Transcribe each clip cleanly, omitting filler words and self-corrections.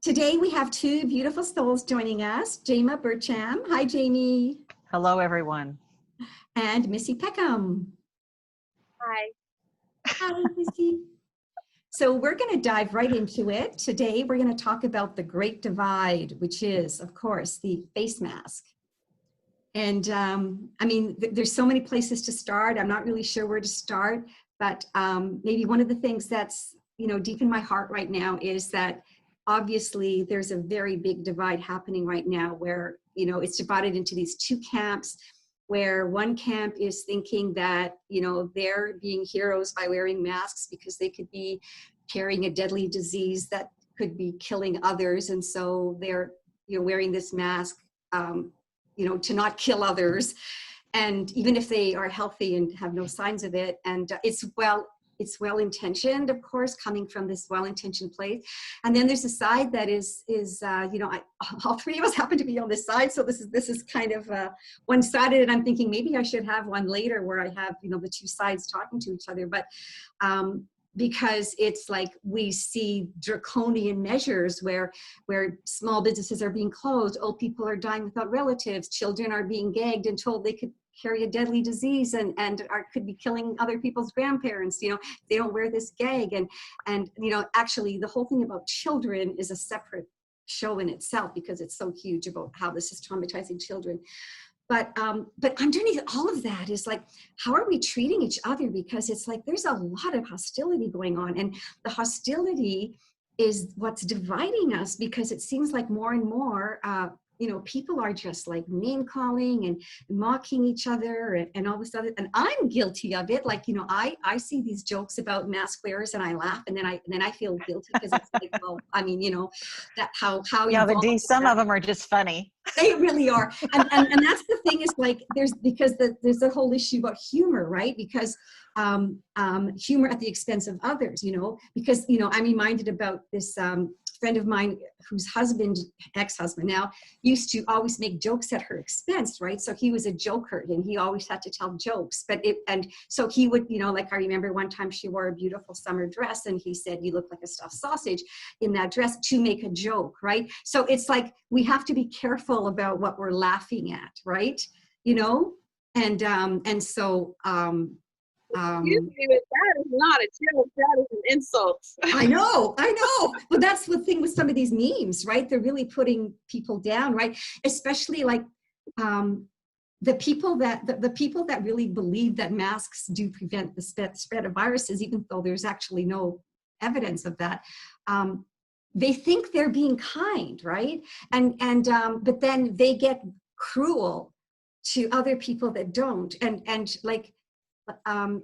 Today we have two beautiful souls joining us, Jamia Burcham. Hi, Jamie. Hello, everyone. And Missi Peckham. Hi. Hi, Missi. So we're going to dive right into it. Today we're going to talk about the Great Divide, which is, of course, the face mask. And I mean, there's so many places to start. I'm not really sure where to start, but maybe one of the things that's, deep in my heart right now is that obviously there's a very big divide happening right now where, it's divided into these two camps, where one camp is thinking that, they're being heroes by wearing masks because they could be carrying a deadly disease that could be killing others. And so they're, wearing this mask, to not kill others. And even if they are healthy and have no signs of it, and it's well-intentioned, of course, coming from this well-intentioned place. And then there's a side that is all three of us happen to be on this side. So this is kind of one-sided, and I'm thinking maybe I should have one later where I have, the two sides talking to each other. But because it's like we see draconian measures where small businesses are being closed, old people are dying without relatives, children are being gagged and told they could carry a deadly disease and could be killing other people's grandparents, they don't wear this gag. And actually the whole thing about children is a separate show in itself because it's so huge about how this is traumatizing children. But underneath all of that is like, how are we treating each other? Because it's like, there's a lot of hostility going on, and the hostility is what's dividing us, because it seems like more and more, people are just like name calling and mocking each other and all this other, and I'm guilty of it. Like, I see these jokes about mask wearers and I laugh, and then I feel guilty because it's like, well, I mean, that how yeah, but Dee, some of them are just funny. They really are. And that's the thing, is like, there's the whole issue about humor, right? Because humor at the expense of others, because, I'm reminded about this friend of mine whose ex-husband now, used to always make jokes at her expense, right? So he was a joker and he always had to tell jokes, and so he would, like, I remember one time she wore a beautiful summer dress and he said, "You look like a stuffed sausage in that dress," to make a joke, right? So it's like, we have to be careful about what we're laughing at, right? And so, Excuse me, but that is not a joke. That is an insult. I know. But that's the thing with some of these memes, right? They're really putting people down, right? Especially like the people that really believe that masks do prevent the spread of viruses, even though there's actually no evidence of that. They think they're being kind, right? And but then they get cruel to other people that don't, and like.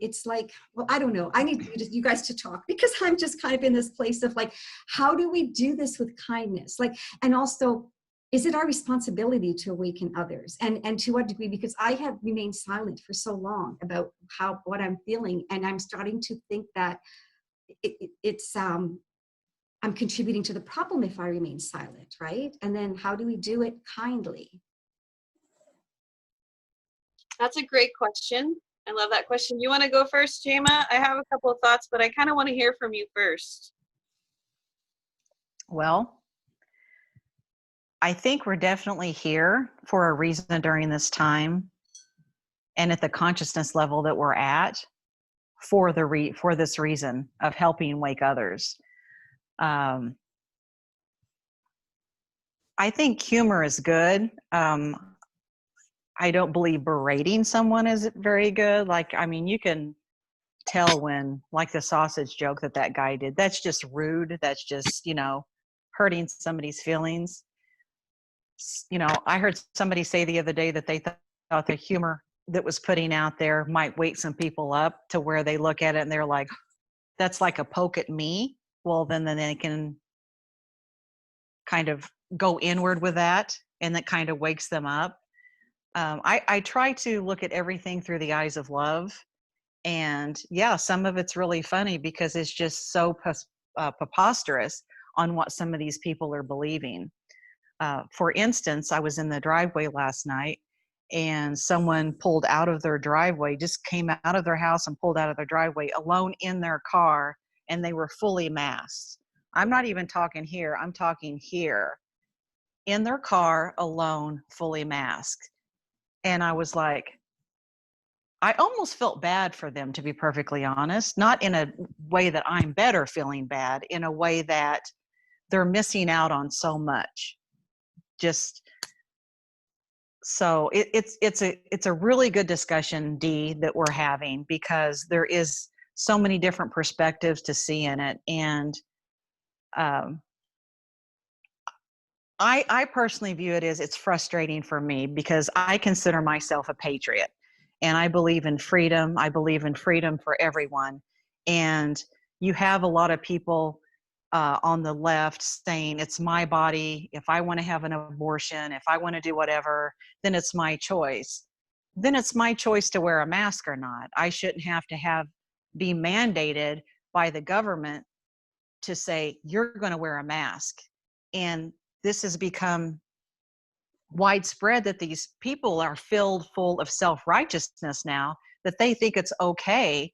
It's like, well, I don't know. I need you guys to talk, because I'm just kind of in this place of like, how do we do this with kindness? Like, and also, is it our responsibility to awaken others? And to what degree? Because I have remained silent for so long about what I'm feeling, and I'm starting to think that I'm contributing to the problem if I remain silent, right? And then how do we do it kindly? That's a great question. I love that question. You want to go first, Jamia? I have a couple of thoughts, but I kind of want to hear from you first. Well, I think we're definitely here for a reason during this time, and at the consciousness level that we're at, for this reason of helping wake others. I think humor is good. I don't believe berating someone is very good. Like, I mean, you can tell when, like the sausage joke that guy did, that's just rude. That's just, hurting somebody's feelings. I heard somebody say the other day that they thought the humor that was putting out there might wake some people up to where they look at it and they're like, that's like a poke at me. Well, then they can kind of go inward with that, and that kind of wakes them up. I try to look at everything through the eyes of love, and yeah, some of it's really funny because it's just so preposterous on what some of these people are believing. For instance, I was in the driveway last night, and someone pulled out of their driveway, just came out of their house and pulled out of their driveway alone in their car, and they were fully masked. I'm not even talking here. I'm talking here, in their car alone, fully masked. And I was like, I almost felt bad for them, to be perfectly honest, not in a way that I'm better feeling bad, in a way that they're missing out on so much. Just so it's a really good discussion, Dee, that we're having, because there is so many different perspectives to see in it. And I personally view it as, it's frustrating for me because I consider myself a patriot and I believe in freedom. I believe in freedom for everyone. And you have a lot of people on the left saying, it's my body. If I want to have an abortion, if I want to do whatever, then it's my choice. Then it's my choice to wear a mask or not. I shouldn't have to be mandated by the government to say, you're going to wear a mask. And this has become widespread that these people are filled full of self-righteousness now, that they think it's okay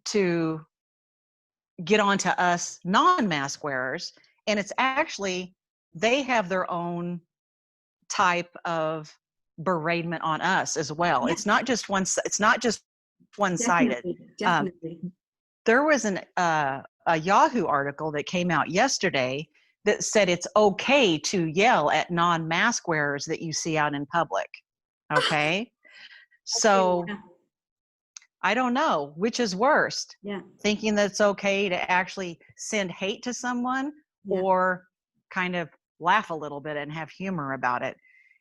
to get onto us non-mask wearers. And it's actually, they have their own type of beratement on us as well. Yeah. It's not just one-sided. Definitely. There was a Yahoo article that came out yesterday that said it's okay to yell at non-mask wearers that you see out in public. Okay. So Yeah. I don't know which is worst. Yeah. Thinking that it's okay to actually send hate to someone, Yeah. or kind of laugh a little bit and have humor about it.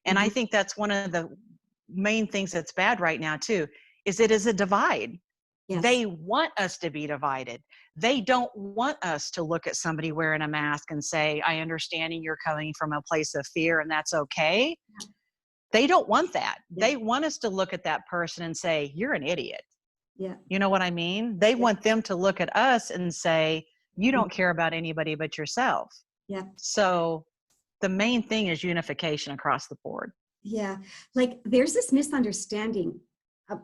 And I think that's one of the main things that's bad right now too, is it is a divide. Yes. They want us to be divided. They don't want us to look at somebody wearing a mask and say, I understand you're coming from a place of fear and that's okay. They don't want that. Yeah. They want us to look at that person and say, you're an idiot. Yeah. You know what I mean? They want them to look at us and say, you don't care about anybody but yourself. Yeah. So the main thing is unification across the board. Yeah. Like there's this misunderstanding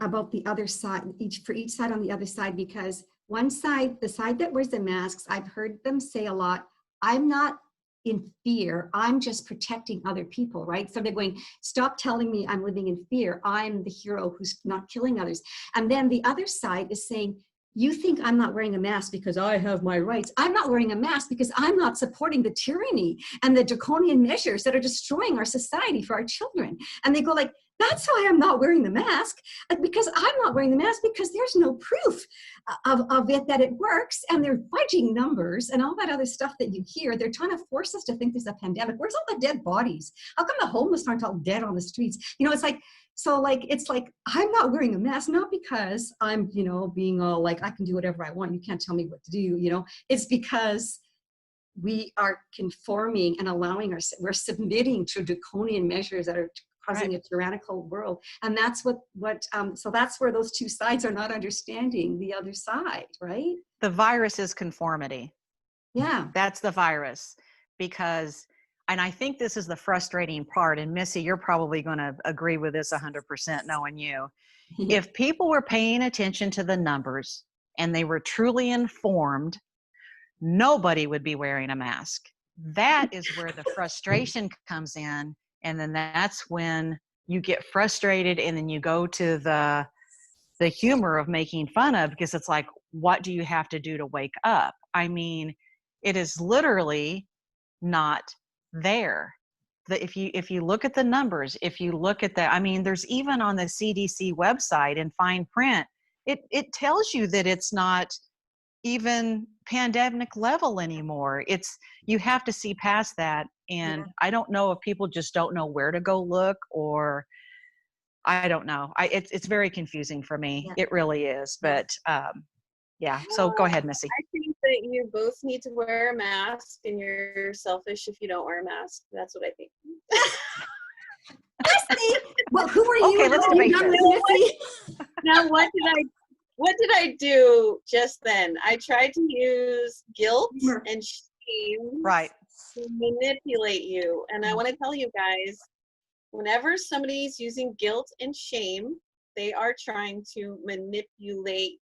about the other side, each side on the other side, because one side, the side that wears the masks, I've heard them say a lot, I'm not in fear, I'm just protecting other people, right? So they're going, stop telling me I'm living in fear, I'm the hero who's not killing others. And then the other side is saying, you think I'm not wearing a mask because I have my rights. I'm not wearing a mask because I'm not supporting the tyranny and the draconian measures that are destroying our society for our children. And they go like, that's why I'm not wearing the mask, because I'm not wearing the mask because there's no proof of it, that it works. And they're fudging numbers and all that other stuff that you hear. They're trying to force us to think there's a pandemic. Where's all the dead bodies? How come the homeless aren't all dead on the streets? You know, it's like, so like, it's like, I'm not wearing a mask, not because I'm, you know, being all like, I can do whatever I want. You can't tell me what to do, you know, it's because we are conforming and allowing we're submitting to draconian measures that are causing a tyrannical world. And that's so that's where those two sides are not understanding the other side, right? The virus is conformity. Yeah. That's the virus. Because, and I think this is the frustrating part, and Missi, you're probably going to agree with this 100% knowing you. If people were paying attention to the numbers and they were truly informed, nobody would be wearing a mask. That is where the frustration comes in. And then that's when you get frustrated and then you go to the humor of making fun of, because it's like, what do you have to do to wake up? I mean, it is literally not there. If you look at the numbers, if you look at that, I mean, there's even on the CDC website in fine print, it tells you that it's not even pandemic level anymore. You have to see past that. And I don't know if people just don't know where to go look, or I don't know. It's very confusing for me. It really is. But yeah, so go ahead, Missi. I think that you both need to wear a mask, and you're selfish if you don't wear a mask. That's what I think. Missi, well, who are you? Okay, let's debate this. Now, what did I do just then? I tried to use guilt and shame to manipulate you. And I want to tell you guys, whenever somebody's using guilt and shame, they are trying to manipulate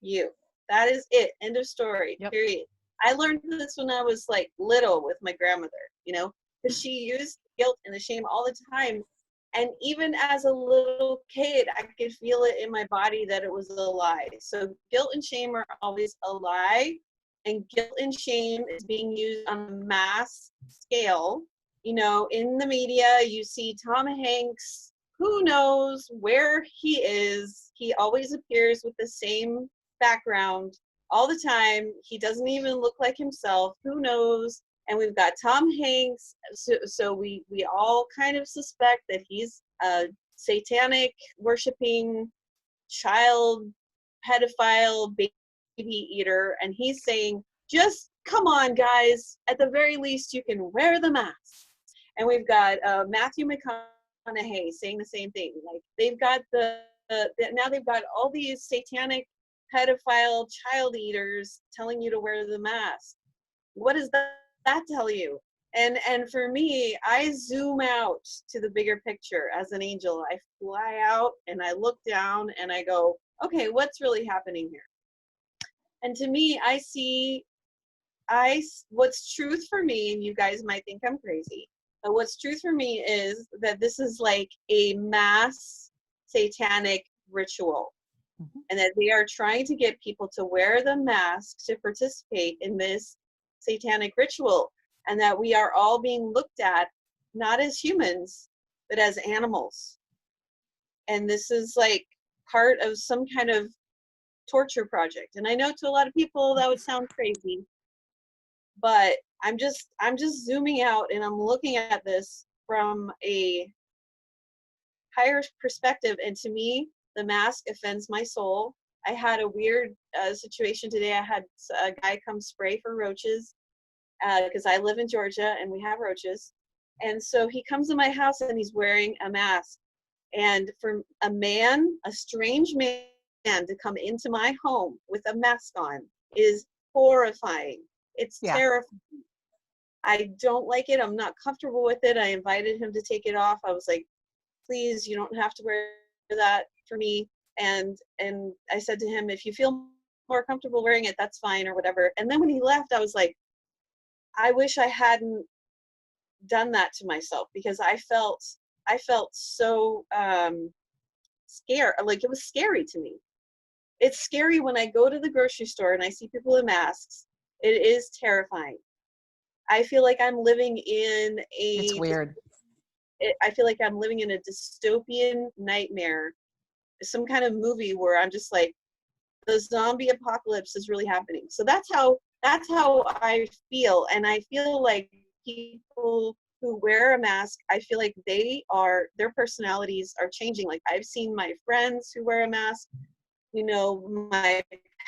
you. That is it. End of story. Period. I learned this when I was like little with my grandmother, you know, because she used guilt and the shame all the time. And even as a little kid, I could feel it in my body that it was a lie. So guilt and shame are always a lie. And guilt and shame is being used on a mass scale. You know, in the media, you see Tom Hanks, who knows where he is. He always appears with the same background all the time. He doesn't even look like himself. Who knows? And we've got Tom Hanks. So we all kind of suspect that he's a satanic worshiping child pedophile baby eater. And he's saying, just come on, guys. At the very least, you can wear the mask. And we've got Matthew McConaughey saying the same thing. Like they've got now they've got all these satanic pedophile child eaters telling you to wear the mask. What does that tell you? And for me, I zoom out to the bigger picture as an angel. I fly out and I look down and I go, okay, what's really happening here? And to me, I see what's truth for me, and you guys might think I'm crazy, but what's truth for me is that this is like a mass satanic ritual. Mm-hmm. And that they are trying to get people to wear the mask to participate in this satanic ritual, and that we are all being looked at not as humans but as animals. And this is like part of some kind of torture project. And I know to a lot of people that would sound crazy, but I'm just zooming out and I'm looking at this from a higher perspective. And to me, the mask offends my soul. I had a weird situation today. I had a guy come spray for roaches because I live in Georgia and we have roaches. And so he comes to my house and he's wearing a mask. And for a strange man to come into my home with a mask on is horrifying. It's terrifying. I don't like it. I'm not comfortable with it. I invited him to take it off. I was like, please, you don't have to wear that for me. And I said to him, if you feel more comfortable wearing it, that's fine or whatever. And then when he left, I was like, I wish I hadn't done that to myself, because I felt so scared. Like it was scary to me. It's scary when I go to the grocery store and I see people in masks. It is terrifying. I feel like I'm living in It's weird. I feel like I'm living in a dystopian nightmare, some kind of movie where I'm just like, the zombie apocalypse is really happening. So that's how I feel. And I feel like people who wear a mask, I feel like their personalities are changing. Like I've seen my friends who wear a mask, you know, my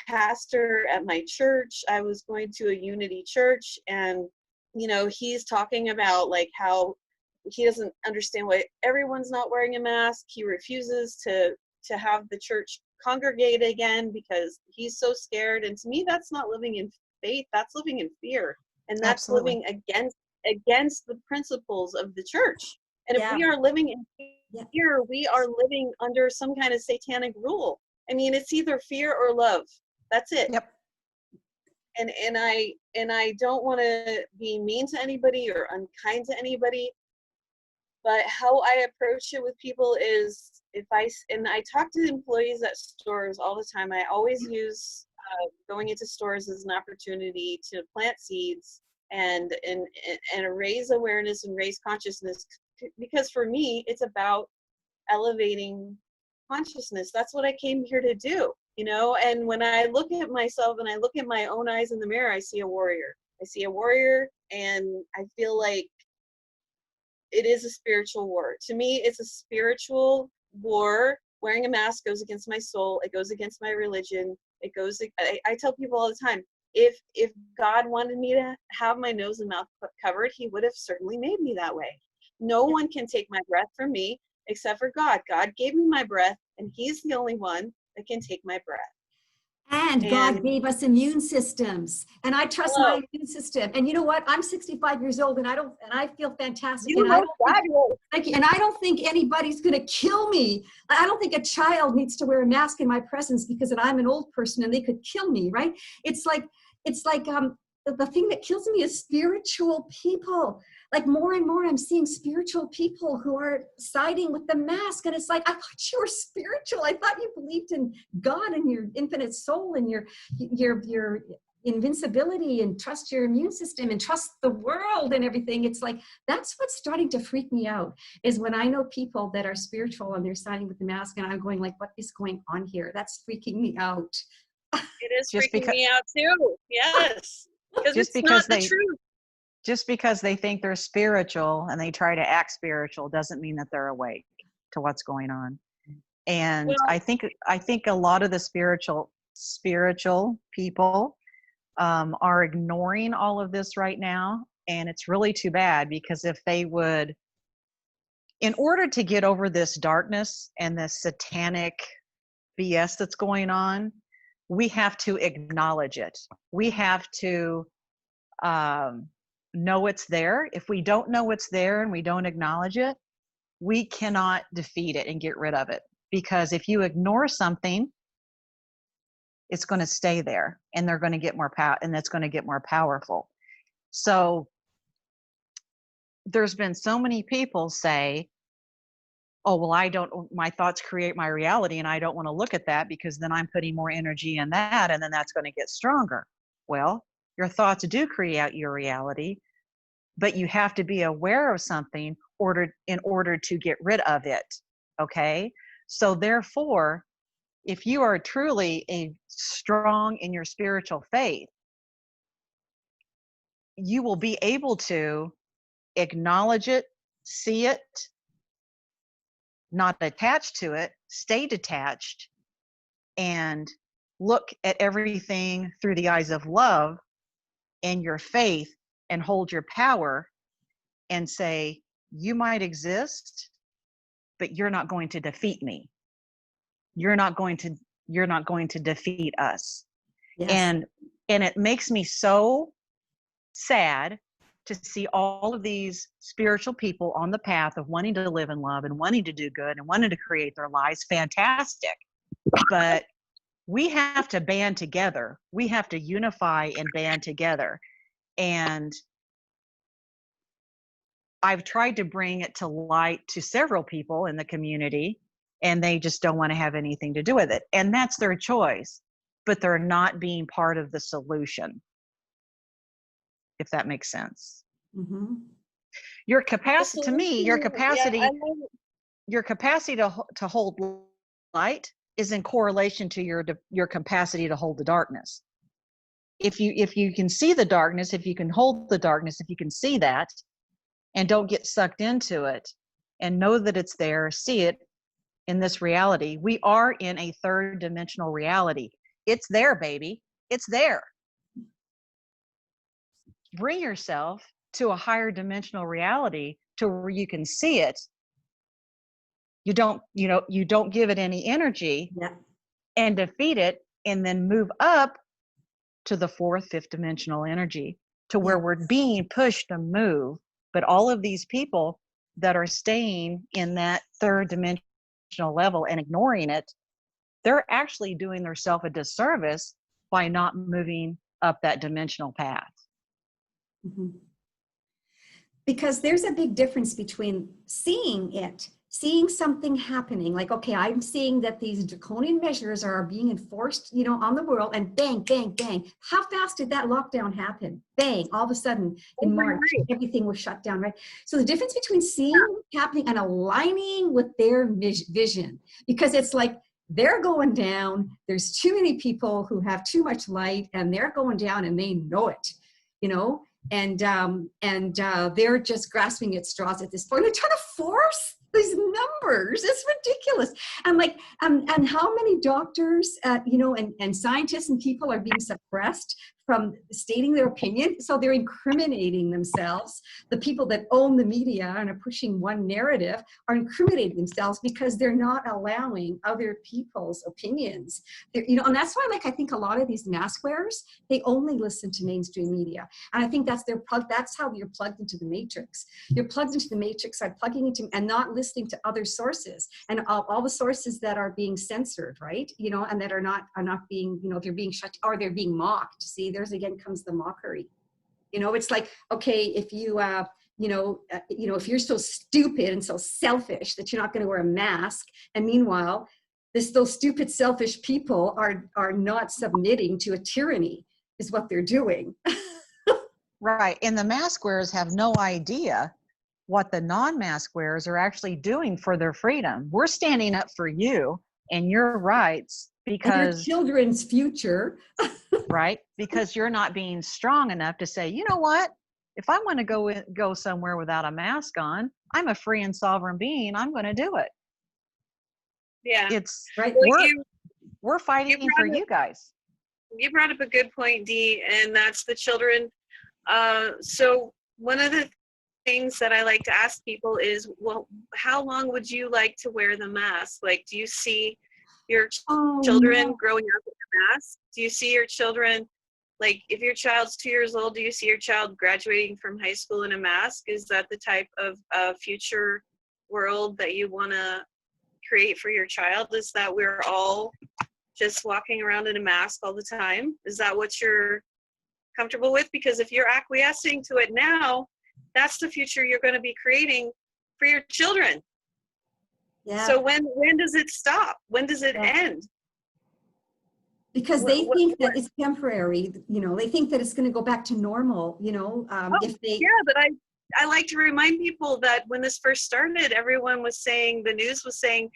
pastor at my church. I was going to a Unity church, and you know, he's talking about like how he doesn't understand why everyone's not wearing a mask. He refuses to have the church congregate again because he's so scared. And to me, that's not living in faith. That's living in fear. And that's Absolutely. Living against the principles of the church. And if we are living in fear, we are living under some kind of satanic rule. I mean, it's either fear or love. That's it. Yep. And I don't want to be mean to anybody or unkind to anybody, but how I approach it with people is I talk to employees at stores all the time. I always use going into stores as an opportunity to plant seeds and raise awareness and raise consciousness, because for me, it's about elevating consciousness. That's what I came here to do, you know. And when I look at myself and I look at my own eyes in the mirror, I see a warrior. And I feel like it is a spiritual war. To me, it's a spiritual war. Wearing a mask goes against my soul. It goes against my religion. I tell people all the time, if God wanted me to have my nose and mouth covered, he would have certainly made me that way. No one can take my breath from me except for God. God gave me my breath, and he's the only one that can take my breath. And God gave us immune systems, and I trust my immune system. And you know what? I'm 65 years old, and I feel fantastic. And I don't think anybody's going to kill me. I don't think a child needs to wear a mask in my presence because I'm an old person and they could kill me, right? It's like the thing that kills me is spiritual people. Like more and more I'm seeing spiritual people who are siding with the mask. And it's like, I thought you were spiritual. I thought you believed in God and your infinite soul and your invincibility, and trust your immune system and trust the world and everything. It's like, that's what's starting to freak me out, is when I know people that are spiritual and they're siding with the mask, and I'm going like, what is going on here? That's freaking me out. It is freaking me out too. Yes. Just it's because not the truth. Just because they think they're spiritual and they try to act spiritual doesn't mean that they're awake to what's going on. And Well, I think a lot of the spiritual people are ignoring all of this right now. And it's really too bad, because if they would, in order to get over this darkness and this satanic BS that's going on, we have to acknowledge it. We have to know it's there. If we don't know it's there and we don't acknowledge it, we cannot defeat it and get rid of it. Because if you ignore something, it's going to stay there, and they're going to get more power, and it's going to get more powerful. So there's been so many people say, oh, well, my thoughts create my reality, and I don't want to look at that because then I'm putting more energy in that, and then that's going to get stronger. Well, your thoughts do create your reality, but you have to be aware of something in order to get rid of it. Okay? So therefore, if you are truly strong in your spiritual faith, you will be able to acknowledge it, see it, not attached to it, stay detached, and look at everything through the eyes of love and your faith, and hold your power and say, you might exist, but you're not going to defeat me. You're not going to defeat us. Yes. And it makes me so sad to see all of these spiritual people on the path of wanting to live in love and wanting to do good and wanting to create their lives. Fantastic. But we have to band together. We have to unify and band together. And I've tried to bring it to light to several people in the community, and they just don't want to have anything to do with it. And that's their choice, but they're not being part of the solution, if that makes sense. Mm-hmm. Your capacity, to me, your capacity to hold light is in correlation to your capacity to hold the darkness. If you can see the darkness, if you can hold the darkness, if you can see that and don't get sucked into it and know that it's there, see it in this reality. We are in a third dimensional reality. It's there, baby. It's there. Bring yourself to a higher dimensional reality to where you can see it. You don't give it any energy. Yeah. And defeat it, and then move up to the fourth, fifth dimensional energy, to where we're being pushed to move. But all of these people that are staying in that third dimensional level and ignoring it, they're actually doing themselves a disservice by not moving up that dimensional path. Mm-hmm. Because there's a big difference between seeing something happening, like, okay, I'm seeing that these draconian measures are being enforced, on the world, and bang, bang, bang. How fast did that lockdown happen? Bang, all of a sudden in March, everything was shut down, right? So the difference between seeing what's happening and aligning with their vision, because it's like, they're going down, there's too many people who have too much light, and they're going down and they know it, and they're just grasping at straws at this point. They're trying to force these numbers. It's ridiculous. And like, and how many doctors, and scientists and people are being suppressed from stating their opinion. So they're incriminating themselves. The people that own the media and are pushing one narrative are incriminating themselves because they're not allowing other people's opinions. And that's why, like, I think a lot of these mask wearers, they only listen to mainstream media. And I think that's that's how you're plugged into the matrix. You're plugged into the matrix by plugging into and not listening to other sources, and all the sources that are being censored, right? And that are not being, they're being shut, or they're being mocked. See, there's again comes the mockery. You know, it's like, okay, if you, if you're so stupid and so selfish that you're not going to wear a mask, and meanwhile, those stupid, selfish people are not submitting to a tyranny, is what they're doing. Right. And the mask wearers have no idea what the non-mask wearers are actually doing for their freedom. We're standing up for you and your rights because and your children's future. Right? Because you're not being strong enough to say, you know what? If I want to go somewhere without a mask on, I'm a free and sovereign being. I'm going to do it. Yeah. It's right. We're fighting for you guys. You brought up a good point, Dee, and that's the children. So one of the things that I like to ask people is, well, how long would you like to wear the mask? Like, do you see your children growing up with a mask? Do you see your children, like if your child's 2 years old, do you see your child graduating from high school in a mask? Is that the type of future world that you want to create for your child? Is that we're all just walking around in a mask all the time? Is that what you're comfortable with? Because if you're acquiescing to it now, that's the future you're going to be creating for your children. Yeah. So when does it stop? When does it end? Because they think that it's temporary, you know, they think that it's going to go back to normal, you know, if they... Yeah, but I like to remind people that when this first started, everyone was saying, the news was saying,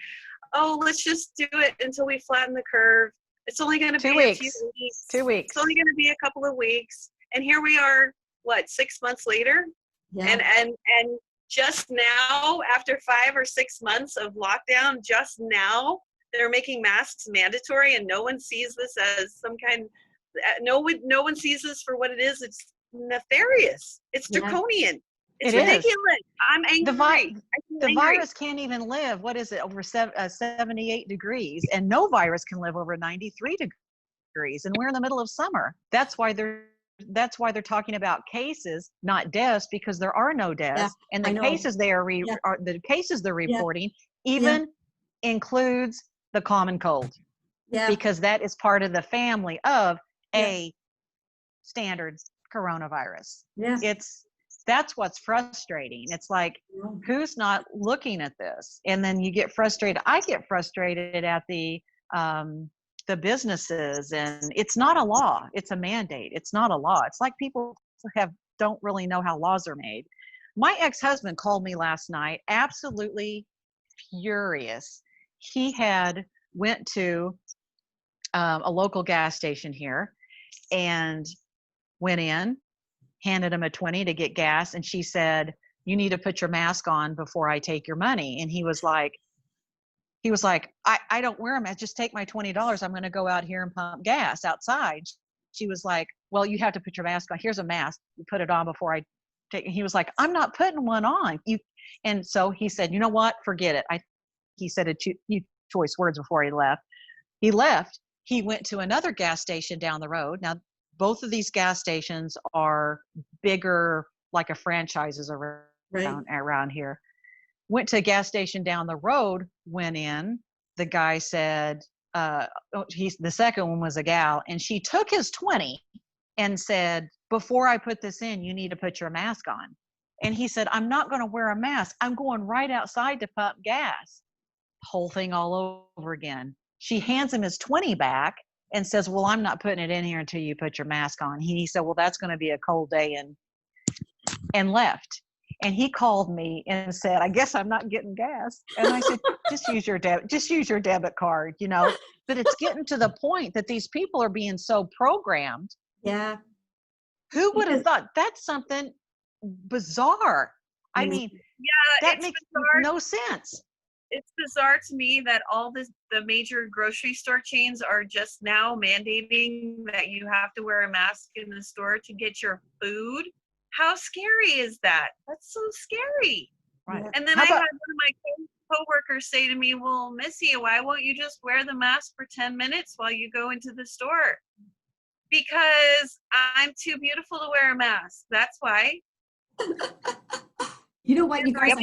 oh, let's just do it until we flatten the curve. It's only going to be a few weeks. 2 weeks. It's only going to be a couple of weeks. And here we are, 6 months later? Yeah. And just now, after 5 or 6 months of lockdown, just now, they're making masks mandatory, and no one sees this as some kind. No one sees this for what it is. It's nefarious. It's draconian. It's ridiculous. I'm angry. The virus can't even live. What is it? Over 78 degrees, and no virus can live over 93 degrees. And we're in the middle of summer. That's why they're talking about cases, not deaths, because there are no deaths. Yeah, and the cases the cases they're reporting even includes the common cold, because that is part of the family of a standard coronavirus. That's what's frustrating. It's like, who's not looking at this? And then you get frustrated. I get frustrated at the businesses, and it's not a law. It's a mandate. It's not a law. It's like people don't really know how laws are made. My ex-husband called me last night, absolutely furious. He had went to a local gas station here and went in, handed him a 20 to get gas, and she said, you need to put your mask on before I take your money. And he was like, I don't wear a mask, just take my $20. I'm going to go out here and pump gas outside. She was like, well, you have to put your mask on. Here's a mask. You put it on before I take it. He was like, I'm not putting one on. And so he said, you know what? Forget it. He said a few choice words before he left. He went to another gas station down the road. Now, both of these gas stations are bigger, like a franchises around here. Went to a gas station down the road, went in. The guy said, the second one was a gal, and she took his 20 and said, before I put this in, you need to put your mask on. And he said, I'm not going to wear a mask. I'm going right outside to pump gas. Whole thing all over again. She hands him his 20 back and says, well, I'm not putting it in here until you put your mask on. He said, well, that's going to be a cold day, and left. And he called me and said, I guess I'm not getting gas. And I said, just use your debit card, you know. But it's getting to the point that these people are being so programmed. Yeah. Who would have thought? That's something bizarre. I mean, that makes no sense. It's bizarre to me that all the major grocery store chains are just now mandating that you have to wear a mask in the store to get your food. How scary is that? That's so scary. Right. And then I had one of my coworkers say to me, well, Missy, why won't you just wear the mask for 10 minutes while you go into the store? Because I'm too beautiful to wear a mask. That's why. You know what, you guys,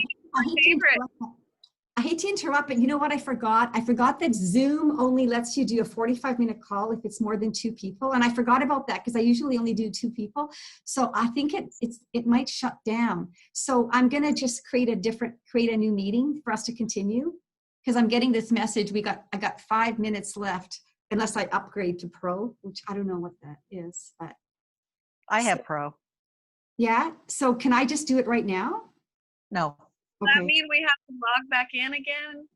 I hate to interrupt, but you know what I forgot? I forgot that Zoom only lets you do a 45-minute call if it's more than 2 people. And I forgot about that because I usually only do 2 people. So I think it might shut down. So I'm going to just create a new meeting for us to continue, because I'm getting this message. I got 5 minutes left unless I upgrade to Pro, which I don't know what that is, but I have Pro. yeah. So can I just do it right now? No. Does that mean we have to log back in again?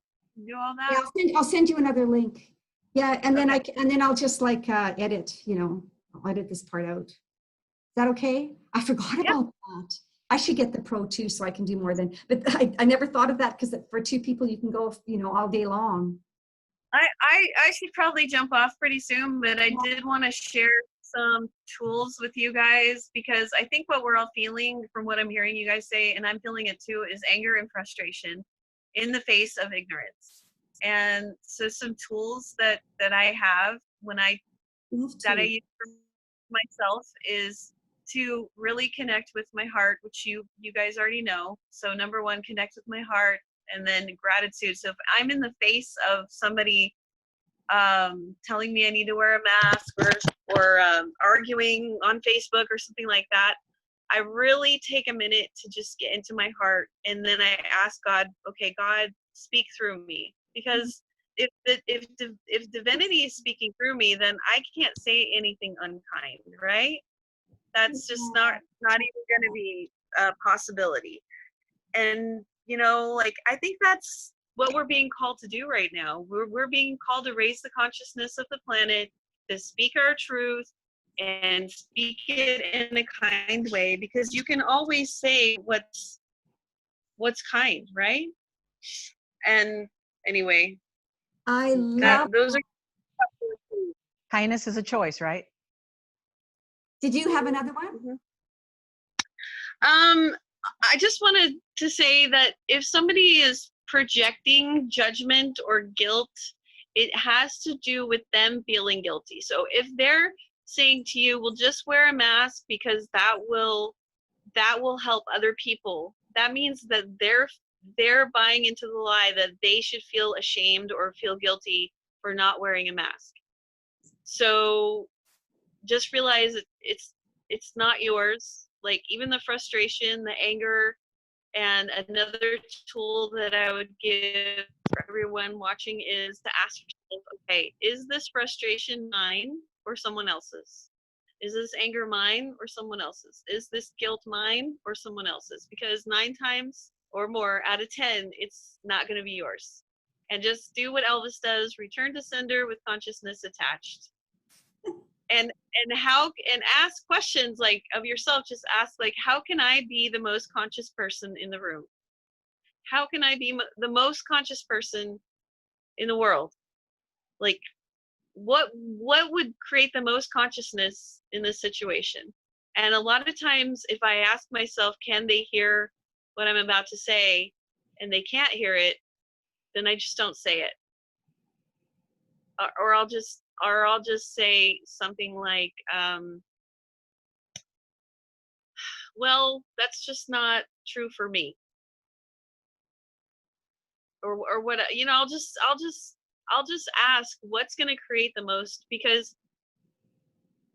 Do all that? Yeah, I'll send you another link. Yeah, and then I'll just like edit, I'll edit this part out. Is that okay? I forgot about that. I should get the Pro too, so I can do more than, but I never thought of that, because for 2 people you can go, all day long. I should probably jump off pretty soon, but I did want to share some tools with you guys, because I think what we're all feeling from what I'm hearing you guys say, and I'm feeling it too, is anger and frustration in the face of ignorance. And so some tools that I have that I use for myself is to really connect with my heart, which you guys already know. So number 1, connect with my heart, and then gratitude. So if I'm in the face of somebody telling me I need to wear a mask, or arguing on Facebook or something like that, I really take a minute to just get into my heart, and then I ask God, okay, God, speak through me, because if divinity is speaking through me, then I can't say anything unkind, right? That's just not even going to be a possibility. And I think that's what we're being called to do right now. We're being called to raise the consciousness of the planet, to speak our truth, and speak it in a kind way, because you can always say what's kind, right? And anyway, I love those are. Kindness is a choice, right? Did you have another one? Mm-hmm. I just wanted to say that if somebody is projecting judgment or guilt, it has to do with them feeling guilty. So if they're saying to you, well, just wear a mask because that will help other people, that means that they're buying into the lie that they should feel ashamed or feel guilty for not wearing a mask. So just realize it's not yours. Like, even the frustration, the anger. And another tool that I would give for everyone watching is to ask yourself, okay, is this frustration mine or someone else's? Is this anger mine or someone else's? Is this guilt mine or someone else's? Because 9 times or more out of 10, it's not going to be yours. And just do what Elvis does, return to sender with consciousness attached. And ask questions like of yourself. Just ask, like, how can I be the most conscious person in the room? How can I be the most conscious person in the world? Like, what would create the most consciousness in this situation? And a lot of times, if I ask myself, can they hear what I'm about to say, and they can't hear it, then I just don't say it. Or I'll just say something like, well, that's just not true for me. Or what, I'll just ask what's going to create the most, because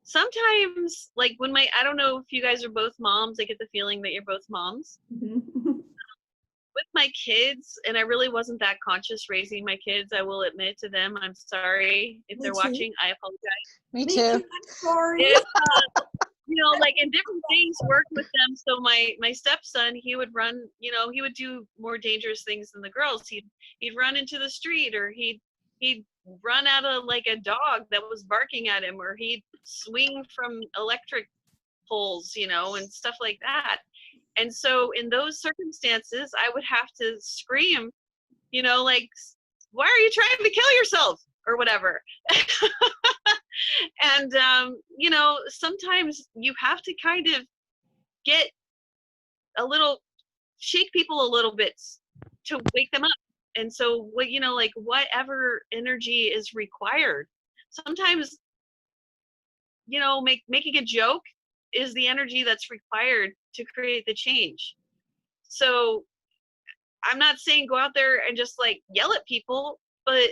sometimes, like, when I don't know if you guys are both moms, I get the feeling that you're both moms. With my kids, and I really wasn't that conscious raising my kids, I will admit to them. I'm sorry if they're watching. I apologize. Me too. I'm sorry. If, like, in different things, work with them. So my stepson, he would run, he would do more dangerous things than the girls. He'd run into the street, or he'd run out of, like, a dog that was barking at him, or he'd swing from electric poles, and stuff like that. And so in those circumstances, I would have to scream, like, why are you trying to kill yourself, or whatever. And, sometimes you have to kind of shake people a little bit to wake them up. And so whatever energy is required, sometimes, making a joke is the energy that's required to create the change. So I'm not saying go out there and just like yell at people, but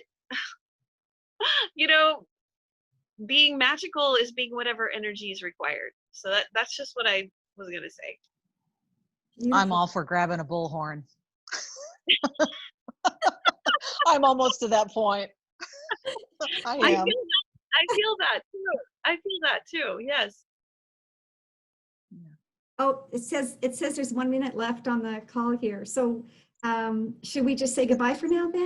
you know, being magical is being whatever energy is required. So that's just what I was gonna say. Beautiful. I'm all for grabbing a bullhorn. I'm almost to that point. I am. I feel that too. I feel that too. Yes. Oh, it says there's 1 minute left on the call here. So should we just say goodbye for now, Ben?